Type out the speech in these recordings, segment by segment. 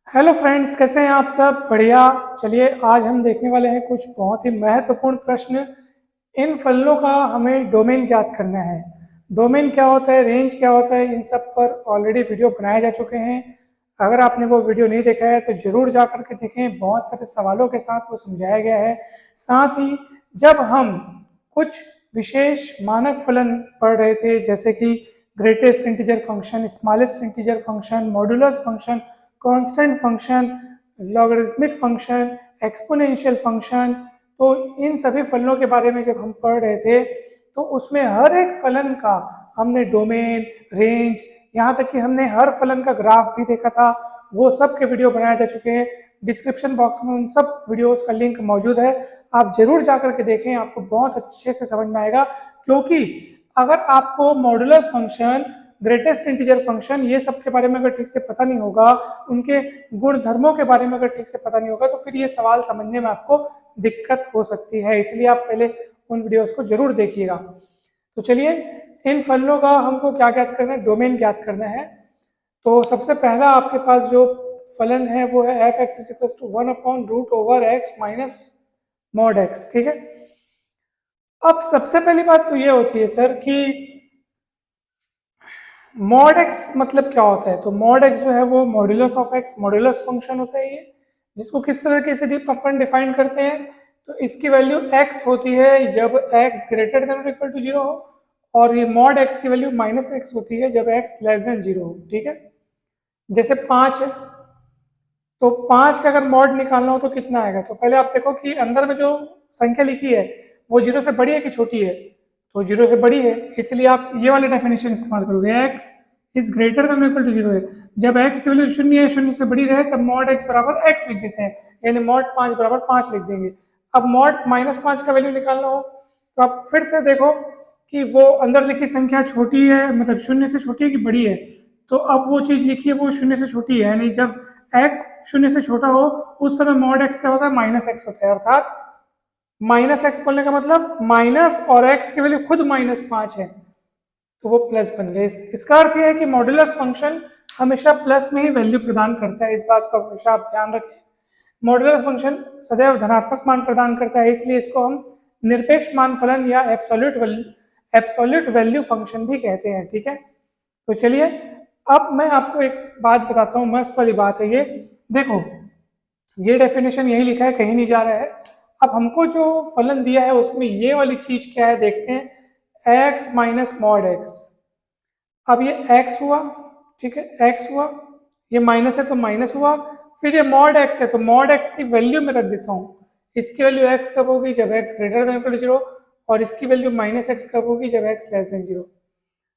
Hello friends, कैसे हैं आप सब? बढ़िया। चलिए आज हम देखने वाले हैं कुछ बहुत ही महत्वपूर्ण प्रश्न। इन फलनों का हमें डोमेन ज्ञात करना है। डोमेन क्या होता है, रेंज क्या होता है, इन सब पर ऑलरेडी वीडियो बनाए जा चुके हैं। अगर आपने वो वीडियो नहीं देखा है तो ज़रूर जा कर के देखें। बहुत सारे सवालों के साथ वो समझाया गया है। साथ ही जब हम कुछ विशेष मानक फलन पढ़ रहे थे, जैसे कि greatest integer function, smallest integer function, modulus function, constant function, logarithmic function, exponential function, तो इन सभी फलनों के बारे में जब हम पढ़ रहे थे तो उसमें हर एक फलन का हमने डोमेन, रेंज, यहाँ तक कि हमने हर फलन का ग्राफ भी देखा था। वो सब के वीडियो बनाए जा चुके हैं। डिस्क्रिप्शन बॉक्स में उन सब वीडियोस का लिंक मौजूद है। आप जरूर जा करके देखें, आपको बहुत अच्छे से समझ में आएगा। क्योंकि अगर आपको modulus function, greatest integer function, ये सब के बारे में अगर ठीक से पता नहीं होगा, उनके गुण धर्मों के बारे में अगर ठीक से पता नहीं होगा, तो फिर ये सवाल समझने में आपको दिक्कत हो सकती है। इसलिए आप पहले उन वीडियोस को जरूर देखिएगा। तो चलिए, इन फलनों का हमको क्या ज्ञात करना है, डोमेन ज्ञात करना है। तो सबसे पहला आपके पास जो फलन है वो है F X is equal to 1/√x minus mod X. ठीक है। अब सबसे पहली बात तो ये होती है सर कि मॉड एक्स मतलब क्या होता है। तो मॉड एक्स जो है वो modulus of x, modulus function होता है ये, जिसको किस तरीके से अपन डिफाइन करते हैं। तो इसकी वैल्यू एक्स होती है जब एक्स ग्रेटर देन और इक्वल टू 0 हो, और ये मॉड एक्स की वैल्यू माइनस एक्स होती है जब एक्स लेस देन 0 हो। ठीक है। जैसे 5 है, तो 5 का अगर मॉड निकालना हो तो कितना आएगा। तो पहले आप देखो कि अंदर में जो संख्या लिखी है वो 0 से बड़ी है कि छोटी है। तो 0 से बड़ी है, इसलिए आप ये वाले डेफिनेशन इस्तेमाल करोगे, x is greater than equal to 0 है। जब x की वैल्यू 0 है, 0 से बड़ी रहे, तब मॉड x बराबर x लिख देते हैं, यानी मॉड 5 बराबर 5 लिख देंगे। अब मॉड -5 का वैल्यू निकालना हो तो आप फिर से देखो कि वो अंदर लिखी संख्या छोटी है, मतलब 0 से छोटी है कि बड़ी है। तो अब वो चीज़ लिखी है वो 0 से छोटी है, यानी जब x 0 से छोटा हो उस समय मॉड x क्या होता है, -x होता है। अर्थात -x बोलने का मतलब माइनस और x की वैल्यू खुद -5 है, तो वो प्लस बन गए। इसका अर्थ यह है कि मॉड्यूलस फंक्शन हमेशा प्लस में ही वैल्यू प्रदान करता है। इस बात का हमेशा आप ध्यान रखें। मॉड्यूलस फंक्शन सदैव धनात्मक मान प्रदान करता है, इसलिए इसको हम निरपेक्ष मान फलन या एब्सोल्यूट वैल्यू फंक्शन भी कहते हैं। ठीक है। तो चलिए, अब मैं आपको एक बात बताता हूँ, मस्त वाली बात है ये। देखो, ये डेफिनेशन यही लिखा है, कहीं नहीं जा रहा है। अब हमको जो फलन दिया है उसमें ये वाली चीज क्या है देखते हैं, x माइनस मॉड एक्स। अब ये x हुआ, ठीक है, x हुआ, ये माइनस है तो माइनस हुआ, फिर ये मॉड x है तो मॉड x की वैल्यू में रख देता हूँ। इसकी वैल्यू x कब होगी, जब x greater than equal to 0, और इसकी वैल्यू -x कब होगी, जब x लेस देन 0।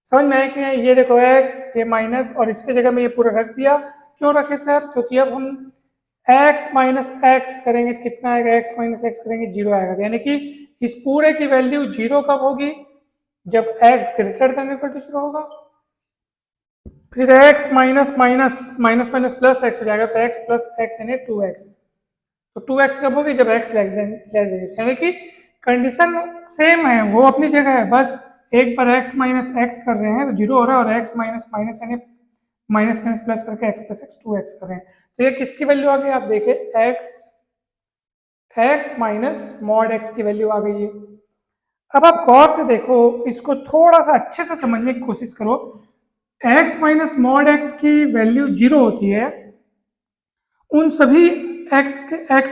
समझ में आया कि ये देखो x, ये माइनस, और इसके जगह में ये पूरा रख दिया। क्यों रखे सर? क्योंकि अब हम x माइनस एक्स करेंगे तो कितना आएगा, x माइनस एक्स करेंगे 0 आएगा। यानी कि इस पूरे की वैल्यू 0 कब होगी, जब x greater than equal to 0 होगा। फिर x minus minus minus minus plus x हो जाएगा, तो x प्लस एक्स यानी 2x। तो 2x कब होगी, जब x लेस देन, यानी कि कंडीशन सेम है, वो अपनी जगह है, बस एक बार x माइनस एक्स कर रहे हैं तो 0 हो रहा है, और x माइनस माइनस यानी माइनस माइनस प्लस करके x प्लस एक्स 2x कर रहे हैं। तो ये किसकी वैल्यू आ गई, आप देखें, x माइनस मॉड x की वैल्यू आ गई है। अब आप गौर से देखो, इसको थोड़ा सा अच्छे से समझने की कोशिश करो। x माइनस मॉड x की वैल्यू 0 होती है उन सभी x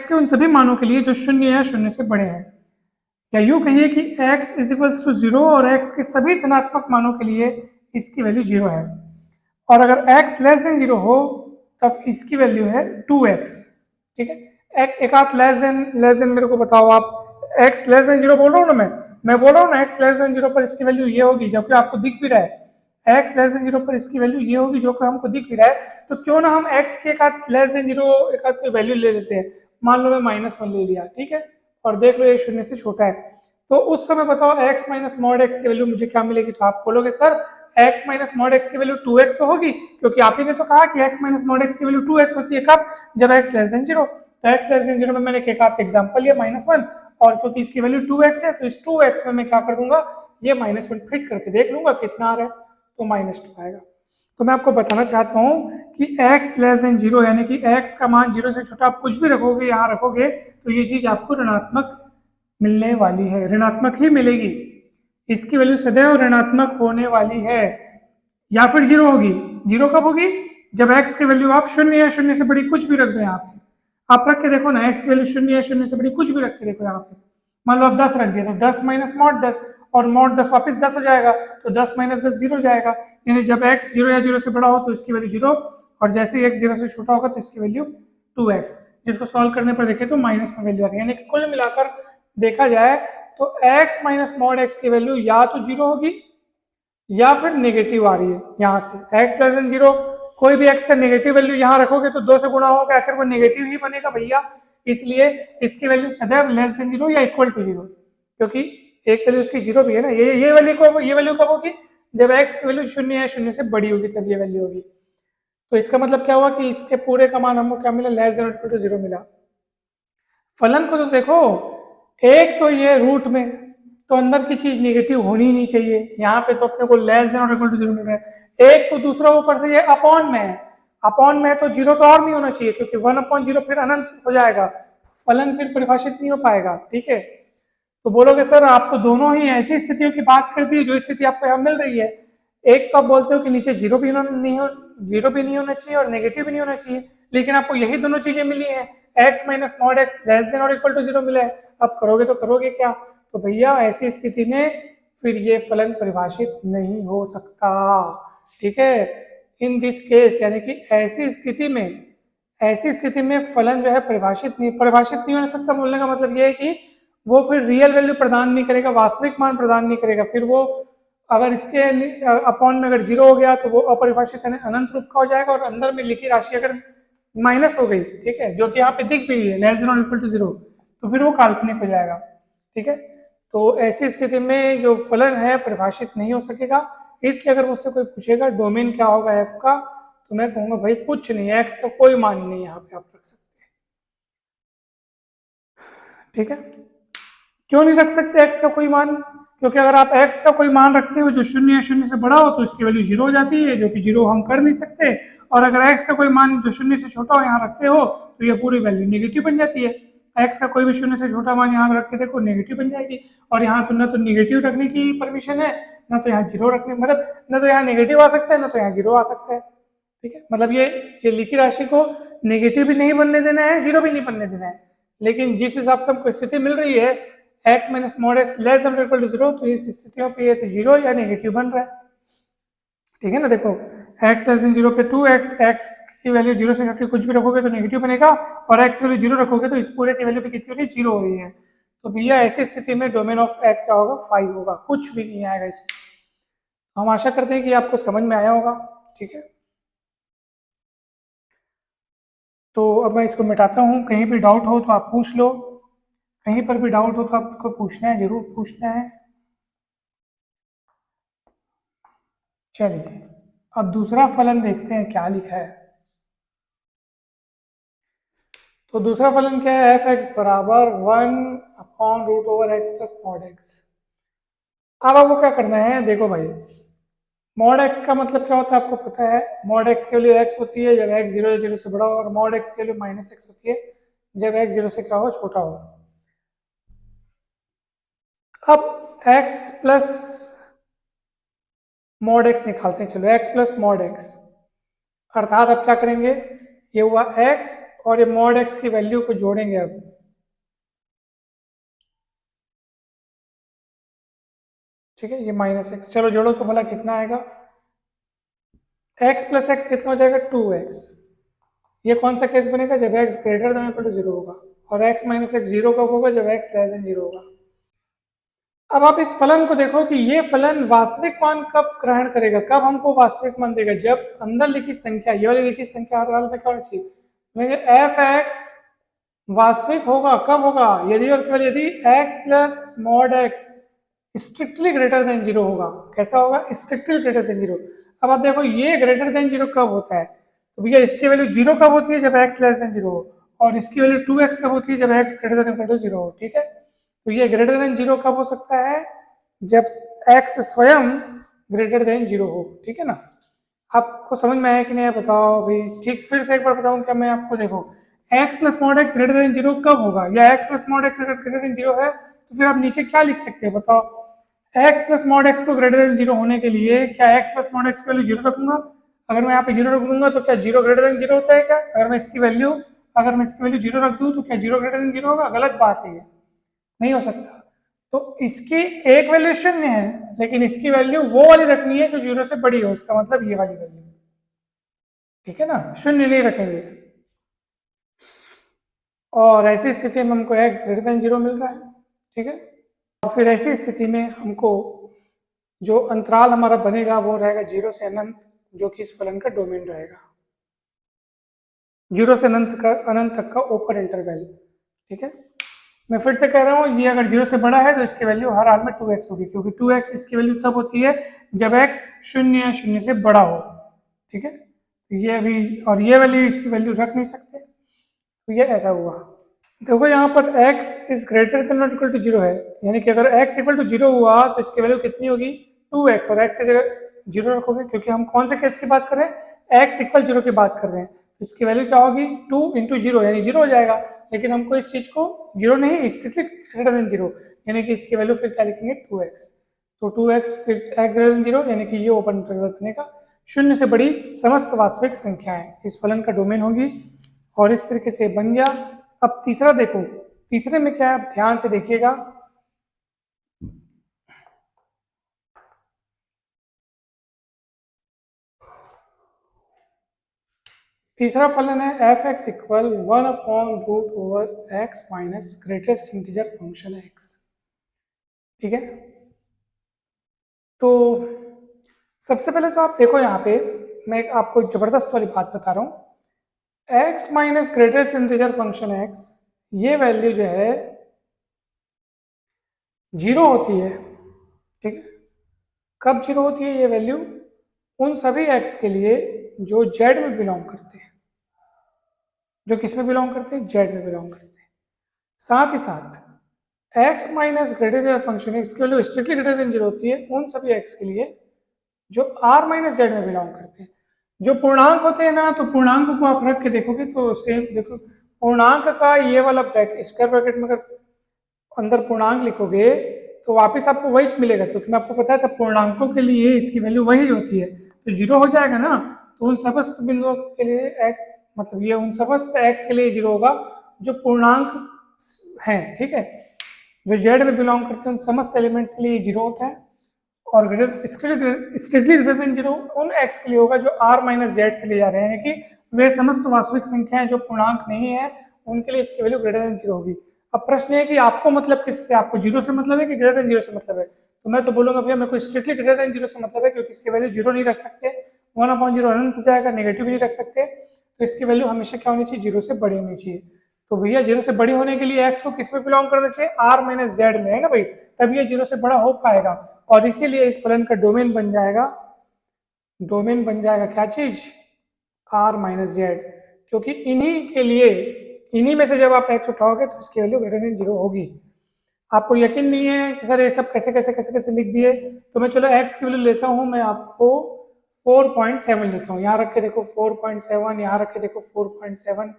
के उन सभी मानों के लिए जो 0 या 0 से बड़े हैं। या यूं कहिए कि x इज इक्वल्स टू 0 और x के सभी धनात्मक मानों के लिए इसकी वैल्यू 0 है। और अगर x लेस देन 0 हो तब इसकी वैल्यू है 2x। ठीक है। एक आध लेस देन मेरे को बताओ आप। x लेस देन 0 बोल रहा हूँ ना, मैं बोल रहा हूँ ना, x लेस देन 0 पर इसकी वैल्यू ये होगी, जबकि आपको दिख भी रहा है x लेस देन 0 पर इसकी वैल्यू ये होगी, जो कि हमको दिख भी रहा है। तो क्यों ना हम x के एक आध लेस देन 0 एक आध कोई वैल्यू ले लेते हैं। मान लो मैं -1 ले लिया, ठीक है, और देख लो ये 0 से छोटा है। तो उस समय बताओ x माइनस मॉड एक्स की वैल्यू मुझे क्या मिलेगी। तो आप बोलोगे sir x minus mod x की वैल्यू 2x तो होगी, क्योंकि आप ही ने तो कहा कि x माइनस मॉड एक्स की वैल्यू 2x होती है। कब? जब x लेस देन 0। तो x लेस देन 0 में मैंने एक आध एग्जांपल लिया -1, और क्योंकि इसकी वैल्यू 2x है तो इस 2x में मैं क्या कर दूंगा, ये -1 फिट करके देख लूंगा कितना आ रहा है, तो -2 आएगा। तो मैं आपको बताना चाहता हूँ कि x लेस देन जीरो यानी कि x का मान जीरो से छोटा आप कुछ भी रखोगे यहाँ रखोगे तो ये चीज आपको ऋणात्मक मिलने वाली है, ऋणात्मक ही मिलेगी। इसकी वैल्यू सदैव ऋणात्मक होने वाली है या फिर जीरो होगी। जीरो कब होगी? जब x की वैल्यू आप शून्य या शून्य से बड़ी कुछ भी रख दो यहाँ पे। आप रख के देखो ना, x की वैल्यू शून्य या शून्य से बड़ी कुछ भी रख के देखो यहाँ पे। मान लो आप 10 रख दिए तो 10 माइनस मॉड 10 और मॉड 10 वापस 10 हो जाएगा तो 10 माइनस 10 जीरो हो जाएगा। यानी जब x जीरो या जीरो से बड़ा हो तो इसकी वैल्यू जीरो और जैसे ही x जीरो से छोटा होगा तो इसकी वैल्यू 2x, जिसको सॉल्व करने पर देखें तो माइनस में वैल्यू आ रही है। यानी कि कुल मिलाकर देखा जाए तो x माइनस मॉड x की वैल्यू या तो जीरो होगी या फिर नेगेटिव आ रही है यहाँ से। x लेस देन जीरो, कोई भी x का नेगेटिव वैल्यू यहाँ रखोगे तो 2 से गुणा होगा, आखिर वो नेगेटिव ही बनेगा भैया। इसलिए इसकी वैल्यू सदैव लेस देन जीरो या इक्वल टू जीरो, क्योंकि एक वैल्यू उसकी जीरो भी है ना। ये वैल्यू कब होगी? जब x की वैल्यू शून्य या शून्य से बड़ी होगी तब ये वैल्यू होगी। तो इसका मतलब क्या हुआ कि इसके पूरे का मान हमको क्या मिला? Less than equal to zero मिला। फलन को तो देखो, एक तो ये रूट में तो अंदर की चीज नेगेटिव होनी ही नहीं चाहिए, यहाँ पे तो अपने को लेस देन और इक्वल टू जीरो मिल रहा है। एक तो दूसरा ऊपर से ये अपॉन में है, अपॉन में है तो जीरो तो और नहीं होना चाहिए क्योंकि 1/0 फिर अनंत हो जाएगा, फलन फिर परिभाषित नहीं हो पाएगा। ठीक है, तो बोलोगे सर आप तो दोनों ही ऐसी स्थितियों की बात कर दी जो स्थिति आपको यहाँ मिल रही है। एक तो आप बोलते हो कि नीचे जीरो भी नहीं होना चाहिए और नेगेटिव भी नहीं होना चाहिए, लेकिन आपको यही दोनों चीजें मिली हैं, x minus mod x less then और इक्वल टू जीरो मिला है। अब करोगे तो करोगे क्या? तो भैया ऐसी स्थिति में फिर ये फलन परिभाषित नहीं हो सकता। ठीक है, इन दिस केस यानी कि ऐसी स्थिति में फलन जो है परिभाषित नहीं हो सकता। बोलने का मतलब ये है कि वो फिर रियल वैल्यू प्रदान नहीं करेगा, वास्तविक मान प्रदान नहीं करेगा। फिर वो अगर इसके अपॉन में अगर जीरो हो गया तो वो अपरिभाषित यानी अनंत रूप का हो जाएगा और अंदर में लिखी राशि अगर माइनस हो गई, ठीक है, जो कि यहाँ पे दिख भी रही है लेस देन और इक्वल टू जीरो, तो फिर वो काल्पनिक हो जाएगा। ठीक है, तो ऐसी स्थिति में जो फलन है परिभाषित नहीं हो सकेगा। इसलिए अगर मुझसे कोई पूछेगा डोमेन क्या होगा एफ का, तो मैं कहूंगा भाई कुछ नहीं है, एक्स का कोई मान नहीं यहाँ पे आप रख सकते हैं। ठीक है, क्यों नहीं रख सकते एक्स का कोई मान? क्योंकि अगर आप एक्स का कोई मान रखते हो जो शून्य या शून्य से बड़ा हो तो इसकी वैल्यू जीरो हो जाती है, जो कि जीरो हम कर नहीं सकते। और अगर एक्स का कोई मान जो शून्य से छोटा हो यहाँ रखते हो तो ये पूरी वैल्यू नेगेटिव बन जाती है। एक्स का कोई भी शून्य से छोटा मान यहाँ रख के देखो नेगेटिव बन जाएगी। और यहाँ तो न तो नेगेटिव रखने की परमिशन है, न तो यहाँ जीरो रखने, मतलब न तो यहाँ नेगेटिव आ सकता है न तो यहाँ जीरो आ सकता है। ठीक है, मतलब ये लिखी राशि को नेगेटिव भी नहीं बनने देना है, जीरो भी नहीं बनने देना है। लेकिन जिस हिसाब से हमको स्थिति मिल रही है x minus mod x less than equal to zero, तो इस स्थितियों पे ये तो जीरो या नेगेटिव बन रहा है। ठीक है ना, देखो x लेस देन जीरो पे 2x, x की वैल्यू जीरो से छोटी कुछ भी रखोगे तो नेगेटिव बनेगा और x की वैल्यू जीरो रखोगे तो इस पूरे की वैल्यू पे कितनी हो रही है? जीरो हो रही है। तो भैया ऐसी स्थिति में डोमेन ऑफ f क्या होगा? 5 होगा, कुछ भी नहीं आएगा इसमें। हम आशा करते हैं कि आपको समझ में आया होगा। ठीक है, तो अब मैं इसको मिटाता हूँ। कहीं भी डाउट हो तो आप पूछ लो, कहीं पर भी डाउट हो तो आपको पूछना है, जरूर पूछना है। चलिए अब दूसरा फलन देखते हैं क्या लिखा है। तो दूसरा फलन क्या है? एफ एक्स बराबर 1/√x प्लस मॉड एक्स। अब आपको क्या करना है? देखो भाई, मॉड एक्स का मतलब क्या होता है आपको पता है। मॉड एक्स के लिए एक्स होती है जब एक्स जीरो या जीरो से बड़ा हो, और मॉड एक्स के लिए माइनस एक्स होती है जब एक्स जीरो से क्या हो? छोटा हो। अब x प्लस मॉड एक्स निकालते हैं, चलो x प्लस मॉड एक्स, अर्थात अब क्या करेंगे? ये हुआ x और ये मॉड x की वैल्यू को जोड़ेंगे। अब ठीक है, ये माइनस एक्स, चलो जोड़ो तो भला कितना आएगा? x प्लस एक्स कितना हो जाएगा? 2x। ये कौन सा केस बनेगा? जब x greater than equal to zero होगा। और x माइनस एक्स जीरो कब होगा? जब x लेस देन जीरो होगा। अब आप इस फलन को देखो कि ये फलन वास्तविक मान कब ग्रहण करेगा, कब हमको वास्तविक मान देगा? जब अंदर लिखी संख्या, ये वाली लिखी संख्या हर हाल में क्या होनी चाहिए? एफ एक्स वास्तविक होगा कब होगा? यदि और केवल यदि x plus mod x strictly greater than zero होगा। कैसा होगा? Strictly greater than zero. अब आप देखो ये ग्रेटर देन जीरो कब होता है? तो भैया इसकी वैल्यू जीरो कब होती है? जब x लेस देन जीरो हो, और इसकी वैल्यू 2x कब होती है? जब x greater than equal to zero हो। ठीक है, तो ये ग्रेटर देन जीरो कब हो सकता है? जब x स्वयं ग्रेटर देन जीरो हो। ठीक है ना, आपको समझ में आया कि नहीं बताओ भाई। ठीक, फिर से एक बार बताऊं क्या मैं आपको, देखो x plus mod x greater than zero कब होगा, या x प्लस मॉड एक्स अगर ग्रेटर देन जीरो है तो फिर आप नीचे क्या लिख सकते हैं बताओ। x प्लस मॉड एक्स को ग्रेटर देन जीरो होने के लिए क्या x प्लस मॉड एक्स की वैल्यू जीरो रखूंगा? अगर मैं यहाँ पे जीरो रख दूंगा तो क्या जीरो ग्रेटर देन जीरो होता है क्या? अगर मैं इसकी वैल्यू जीरो रख दूं तो क्या जीरो ग्रेटर देन जीरो होगा? गलत बात है ये, नहीं हो सकता। तो इसकी एक वैल्यू शून्य है, लेकिन इसकी वैल्यू वो वाली रखनी है जो जीरो से बड़ी हो, इसका मतलब ये वाली वैल्यू, ठीक है ना, शून्य नहीं रखेंगे। और ऐसी स्थिति में हमको x ग्रेटर देन जीरो मिल रहा है, ठीक है। और फिर ऐसी स्थिति में हमको जो अंतराल हमारा बनेगा वो रहेगा जीरो से अनंत, जो कि इस फलन का डोमेन रहेगा, जीरो से अनंत तक का ओपन इंटरवल, ठीक है। मैं फिर से कह रहा हूँ, ये अगर जीरो से बड़ा है तो इसकी वैल्यू हर हाल में 2x होगी, क्योंकि 2x इसकी वैल्यू तब होती है जब x शून्य या शून्य से बड़ा हो, ठीक है। तो ये अभी, और ये वैल्यू इसकी वैल्यू रख नहीं सकते, तो ये ऐसा हुआ। देखो यहाँ पर x is greater than not equal to zero है, यानी कि अगर x इक्वल टू जीरो हुआ तो इसकी वैल्यू कितनी होगी? 2x, और x की जगह जीरो रखोगे, क्योंकि हम कौन से केस की बात कर रहे हैं? x इक्वल जीरो की बात कर रहे हैं, तो इसकी वैल्यू क्या होगी? 2 इंटू जीरो, यानी जीरो हो जाएगा। लेकिन हमको इस चीज को जीरो नहीं, स्ट्रिक्टली ग्रेटर देन जीरो, यानी कि इसकी वैल्यू फिर क्या लिखेंगे? 2x। तो 2x फिर x ग्रेटर देन जीरो, यानी कि ये ओपन इंटरवल बनेगा, शून्य से बड़ी समस्त वास्तविक संख्याएं इस फलन का डोमेन होगी, और इस तरीके से बन गया। अब तीसरा देखो, तीसरे में क्या है, आप ध्यान से देखिएगा। तीसरा फलन है F x equal 1/√x minus greatest integer function x, ठीक है। तो सबसे पहले तो आप देखो यहाँ पे, मैं आपको जबरदस्त वाली बात बता रहा हूँ, x minus greatest integer function x, ये वैल्यू जो है जीरो होती है, ठीक है। कब जीरो होती है ये वैल्यू? उन सभी x के लिए जो z में बिलोंग करते हैं, जो किस में बिलोंग करते हैं? z में बिलोंग करते हैं। साथ ही साथ x minus greater than function x की value strictly greater than zero होती है उन सभी x के लिए जो r माइनस जेड में बिलोंग करते हैं। जो पूर्णांक होते हैं ना, तो पूर्णांक को आप रख के देखोगे तो सेम, देखो पूर्णांक का ये वाला ब्रैकेट, स्क्वायर ब्रैकेट में अगर अंदर पूर्णांक लिखोगे तो वापस आपको वही मिलेगा, क्योंकि मैं आपको बताया था पूर्णांकों के लिए इसकी वैल्यू वही होती है, तो जीरो हो जाएगा ना। तो उन समस्त बिंदुओं के लिए x, मतलब ये उन समस्त x के लिए जीरो होगा जो पूर्णांक हैं, ठीक है। जो z में बिलोंग करते हैं उन समस्त एलिमेंट्स के लिए जीरो होता है, और स्ट्रिक्टली ग्रेटर देन जीरो उन x के लिए होगा जो r माइनस जेड से ले जा रहे हैं, यानी कि वे समस्त वास्तविक संख्याएं जो पूर्णांक नहीं है उनके लिए इसकी वैल्यू ग्रेटर देन जीरो होगी। अब प्रश्न है कि आपको मतलब किससे, आपको जीरो से मतलब है कि ग्रेटर देन जीरो से मतलब है? तो मैं तो बोलूंगा भैया मेरे को स्ट्रिक्टली ग्रेटर देन जीरो से मतलब है, क्योंकि इसकी वैल्यू जीरो नहीं रख सकते, 1/0 अनंत हो जाएगा, नेगेटिव नहीं रख सकते, तो इसकी वैल्यू हमेशा क्या होनी चाहिए? जीरो से बड़ी होनी चाहिए। तो भैया जीरो से बड़ी होने के लिए एक्स को किस में बिलोंग करना चाहिए? आर माइनस जेड में, है ना भाई, तब ये जीरो से बड़ा हो पाएगा। और इसीलिए इस फलन का डोमेन बन जाएगा, क्या चीज? आर माइनस जेड, क्योंकि इन्हीं के लिए, इन्हीं में से जब आप एक्स उठाओगे तो इसकी वैल्यू ग्रेटर देन जीरो होगी। आपको यकीन नहीं है कि सर ये सब कैसे लिख दिए, तो मैं चलो एक्स की वैल्यू लेता हूँ, मैं आपको 4.7 लेता हूँ, यहाँ रख के देखो 4.7, यहाँ रख के देखो 4.7,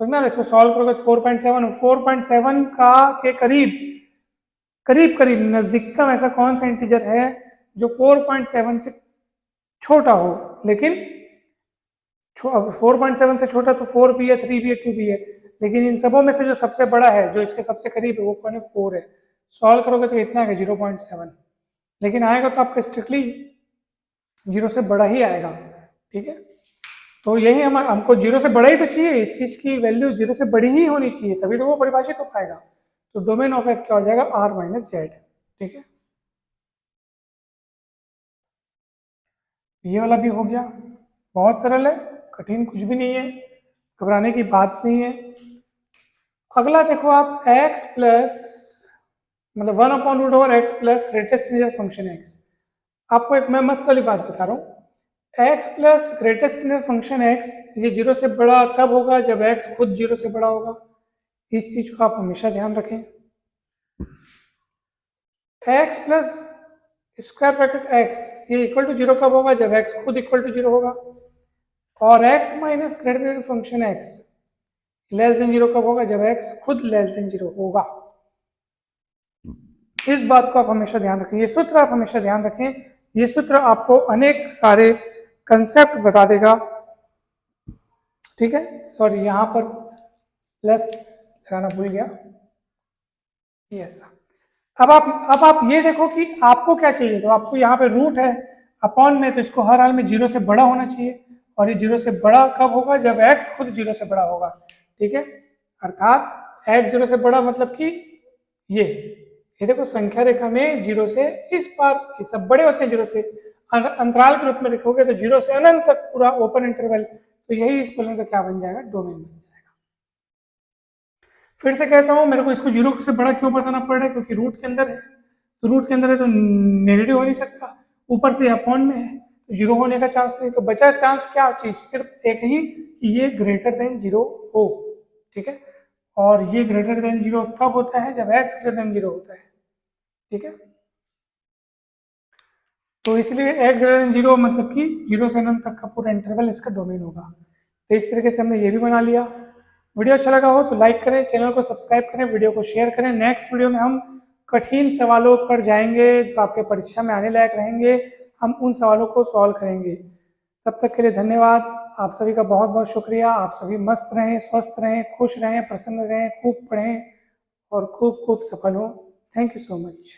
समझना, इसको सॉल्व करोगे तो 4.7 का के करीब करीब करीब नजदीकतम ऐसा कौन सा इंटीजर है जो 4.7 से छोटा हो, लेकिन 4.7 से छोटा तो 4 भी है, 3 भी है, 2 भी है, लेकिन इन सबों में से जो सबसे बड़ा है, जो इसके सबसे करीब है, वो कौन है? 4 है। सॉल्व करोगे तो इतना है 0.7, लेकिन आएगा तो आपका स्ट्रिक्टली जीरो से बड़ा ही आएगा, ठीक है। तो यही हमको जीरो से बड़ा ही तो चाहिए, इस चीज की वैल्यू जीरो से बड़ी ही होनी चाहिए, तभी तो वो परिभाषित हो पाएगा। तो डोमेन ऑफ एफ क्या हो जाएगा? आर माइनस जेड, ठीक है। ये वाला भी हो गया, बहुत सरल है, कठिन कुछ भी नहीं है, घबराने की बात नहीं है। अगला देखो आप, x प्लस मतलब 1/√x plus greatest integer function x। आपको एक मैं मस्त वाली बात बता रहा हूँ, x plus greatest integer function x, ये जीरो से बड़ा तब होगा जब x खुद जीरो से बड़ा होगा, इस चीज को आप हमेशा ध्यान रखें। x plus square bracket x ये इक्वल टू जीरो कब होगा, जब एक्स खुद इक्वल टू जीरो होगा, और x minus greater than function x less than zero कब होगा, जब एक्स खुद लेस देन जीरो होगा। इस बात को आप हमेशा ध्यान रखें, ये सूत्र आप हमेशा ध्यान रखें, ये सूत्र आपको अनेक सारे कंसेप्ट बता देगा। ठीक है, सॉरी यहाँ पर प्लस लगाना भूल गया, ये ऐसा। अब आप ये देखो कि आपको क्या चाहिए, तो आपको यहाँ पे रूट है अपॉन में, तो इसको हर हाल में जीरो से बड़ा होना चाहिए, और ये जीरो से बड़ा कब होगा, जब एक्स खुद जीरो से बड़ा होगा। ठीक है, अर्थात एक्स जीरो से बड़ा मतलब कि ये देखो संख्या रेखा में जीरो से इस पार ये सब बड़े होते हैं जीरो से, अंतराल के रूप में लिखोगे तो जीरो से अनंत तक पूरा ओपन इंटरवल, तो यही इस फलन का क्या बन जाएगा, डोमेन बन जाएगा। फिर से कहता हूँ, मेरे को इसको जीरो से बड़ा क्यों बताना पड़ रहा है, क्योंकि रूट के अंदर है, तो रूट के अंदर है तो नेगेटिव हो नहीं सकता, ऊपर से अपॉन में है तो जीरो होने का चांस नहीं, तो बचा चांस क्या चीज, सिर्फ एक ही कि ये ग्रेटर देन जीरो हो। ठीक है, और ये ग्रेटर देन जीरो तब होता है जब एक्स ग्रेटर देन जीरो होता है। ठीक है, तो इसलिए एक्स ग्रेटर देन जीरो मतलब कि जीरो से अनंत तक का पूरा इंटरवल इसका डोमेन होगा। तो इस तरीके से हमने ये भी बना लिया। वीडियो अच्छा लगा हो तो लाइक करें, चैनल को सब्सक्राइब करें, वीडियो को शेयर करें। नेक्स्ट वीडियो में हम कठिन सवालों पर जाएंगे जो आपके परीक्षा में आने लायक रहेंगे, हम उन सवालों को सॉल्व करेंगे। तब तक के लिए धन्यवाद, आप सभी का बहुत बहुत शुक्रिया। आप सभी मस्त रहें, स्वस्थ रहें, खुश रहें, प्रसन्न रहें, खूब पढ़ें और खूब खूब सफल हों। Thank you so much.